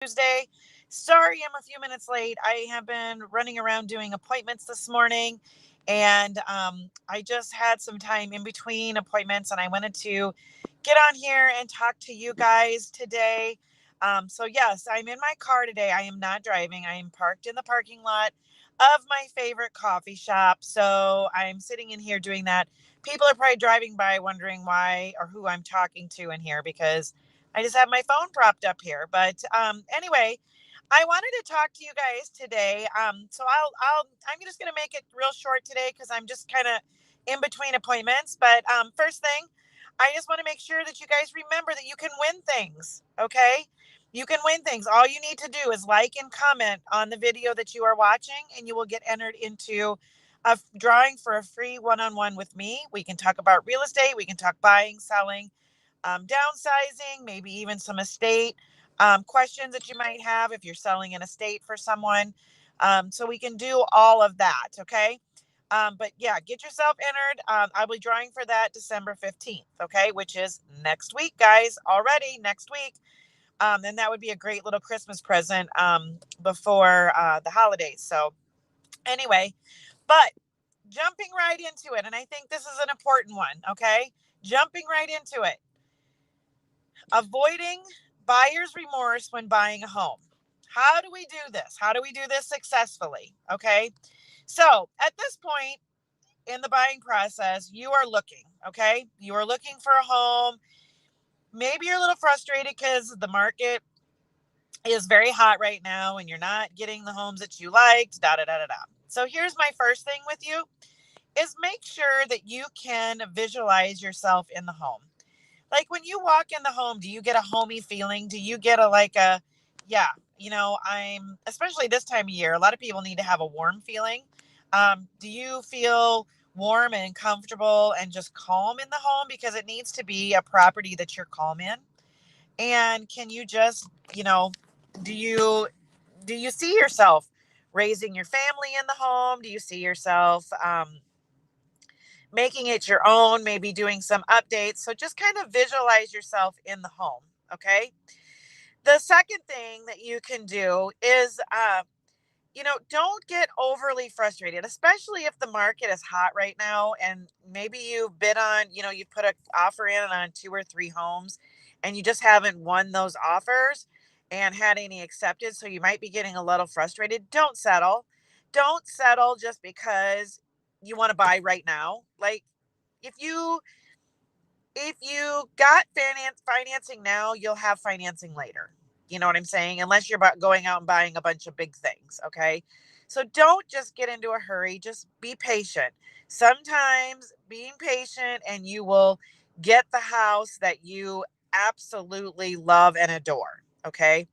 Tuesday. Sorry, I'm a few minutes late. I have been running around doing appointments this morning, and I just had some time in between appointments, and I wanted to get on here and talk to you guys today. So, yes, I'm in my car today. I am not driving, I am parked in the parking lot of my favorite coffee shop. So, I'm sitting in here doing that. People are probably driving by wondering why or who I'm talking to in here because I just have my phone propped up here. But anyway, I wanted to talk to you guys today. I'm just going to make it real short today because I'm just kind of in between appointments. But first thing, I just want to make sure that you guys remember that you can win things. Okay. You can win things. All you need to do is like and comment on the video that you are watching, and you will get entered into a drawing for a free one-on-one with me. We can talk about real estate. We can talk buying, selling, downsizing, maybe even some estate questions that you might have if you're selling an estate for someone. So we can do all of that. Okay. But yeah, get yourself entered. I'll be drawing for that December 15th. Okay. Which is next week, guys, already next week. And that would be a great little Christmas present before the holidays. So, anyway, but jumping right into it. And I think this is an important one. Okay. Jumping right into it. Avoiding buyer's remorse when buying a home. How do we do this? How do we do this successfully? Okay. So at this point in the buying process, you are looking, okay? You are looking for a home. Maybe you're a little frustrated because the market is very hot right now and you're not getting the homes that you liked, da da da da da. So here's my first thing with you is make sure that you can visualize yourself in the home. Like when you walk in the home, do you get a homey feeling? Do you get yeah, I'm, especially this time of year, a lot of people need to have a warm feeling. Do you feel warm and comfortable and just calm in the home? Because it needs to be a property that you're calm in. And can you just, do you, do you see yourself raising your family in the home? Do you see yourself, making it your own, maybe doing some updates? So just kind of visualize yourself in the home. Okay. The second thing that you can do is, don't get overly frustrated, especially if the market is hot right now and maybe you've bid on, you've put an offer in on two or three homes and you just haven't won those offers and had any accepted. So you might be getting a little frustrated. Don't settle. Don't settle just because you want to buy right now. Like if you if you got financing now, you'll have financing later. You know what I'm saying? Unless you're going out and buying a bunch of big things. Okay. So don't just get into a hurry. Just be patient. Sometimes being patient and you will get the house that you absolutely love and adore. Okay.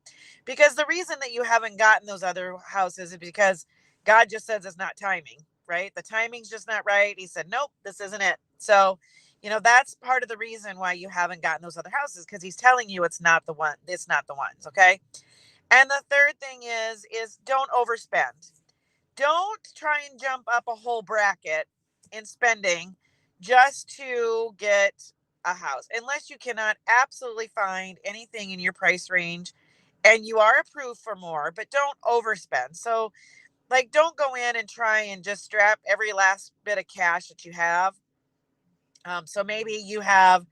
Because the reason that you haven't gotten those other houses is because God just says it's not timing, right? The timing's just not right. He said, nope, this isn't it. So, that's part of the reason why you haven't gotten those other houses because he's telling you it's not the ones. Okay. And the third thing is don't overspend. Don't try and jump up a whole bracket in spending just to get a house unless you cannot absolutely find anything in your price range and you are approved for more, but don't overspend. So, like, don't go in and try and just strap every last bit of cash that you have. So maybe you have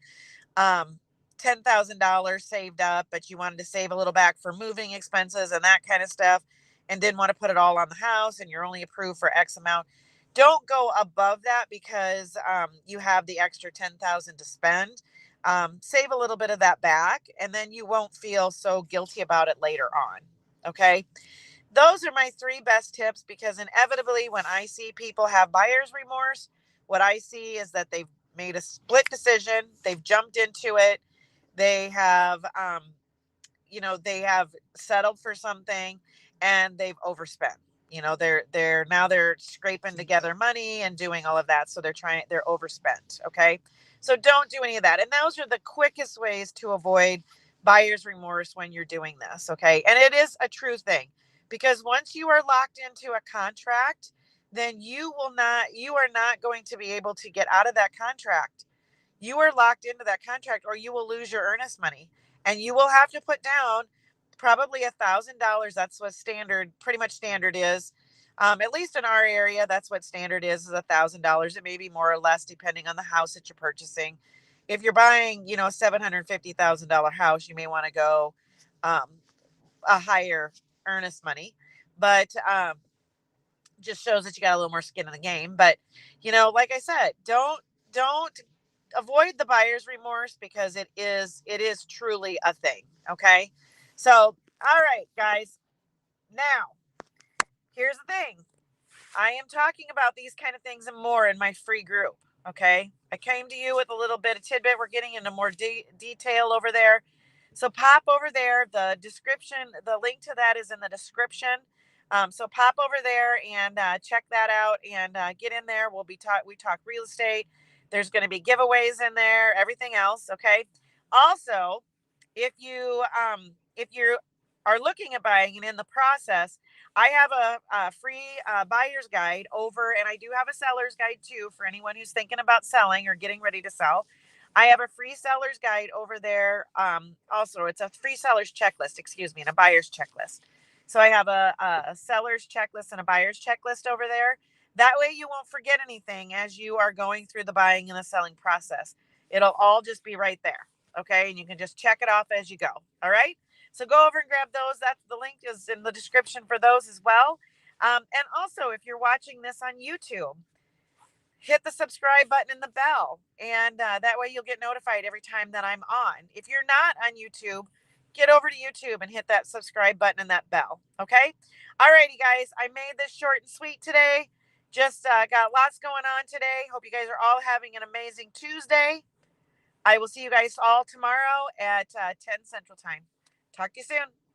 $10,000 saved up, but you wanted to save a little back for moving expenses and that kind of stuff, and didn't want to put it all on the house, and you're only approved for X amount. Don't go above that because you have the extra 10,000 to spend. Save a little bit of that back, and then you won't feel so guilty about it later on. Okay. Those are my three best tips because inevitably, when I see people have buyer's remorse, what I see is that they've made a split decision. They've jumped into it. They have, they have settled for something and they've overspent. They're scraping together money and doing all of that. So they're overspent. Okay. So don't do any of that. And those are the quickest ways to avoid buyer's remorse when you're doing this. Okay. And it is a true thing because once you are locked into a contract, then you are not going to be able to get out of that contract. You are locked into that contract or you will lose your earnest money and you will have to put down probably $1,000. That's what standard, pretty much standard is. At least in our area, that's what standard is $1,000. It may be more or less depending on the house that you're purchasing. If you're buying, a $750,000 house, you may want to go um, a higher earnest money, but just shows that you got a little more skin in the game. But like I said, don't avoid the buyer's remorse, because it is truly a thing. Okay, so all right, guys. Now here's the thing. I am talking about these kind of things and more in my free group. Okay. I came to you with a little bit of tidbit. We're getting into more detail over there. So pop over there. The description, the link to that is in the description. So pop over there and check that out and get in there. We talk real estate. There's going to be giveaways in there, everything else. Okay. Also, if you are looking at buying and in the process, I have a free buyer's guide over, and I do have a seller's guide too for anyone who's thinking about selling or getting ready to sell. I have a free seller's guide over there. Also, it's a free seller's checklist, excuse me, and a buyer's checklist. So I have a seller's checklist and a buyer's checklist over there. That way you won't forget anything as you are going through the buying and the selling process. It'll all just be right there. Okay. And you can just check it off as you go. All right. So go over and grab those. That's the link is in the description for those as well. And also, if you're watching this on YouTube, hit the subscribe button and the bell, and that way you'll get notified every time that I'm on. If you're not on YouTube, get over to YouTube and hit that subscribe button and that bell. Okay. All righty, guys. I made this short and sweet today. Just got lots going on today. Hope you guys are all having an amazing Tuesday. I will see you guys all tomorrow at 10 Central Time. Talk to you soon.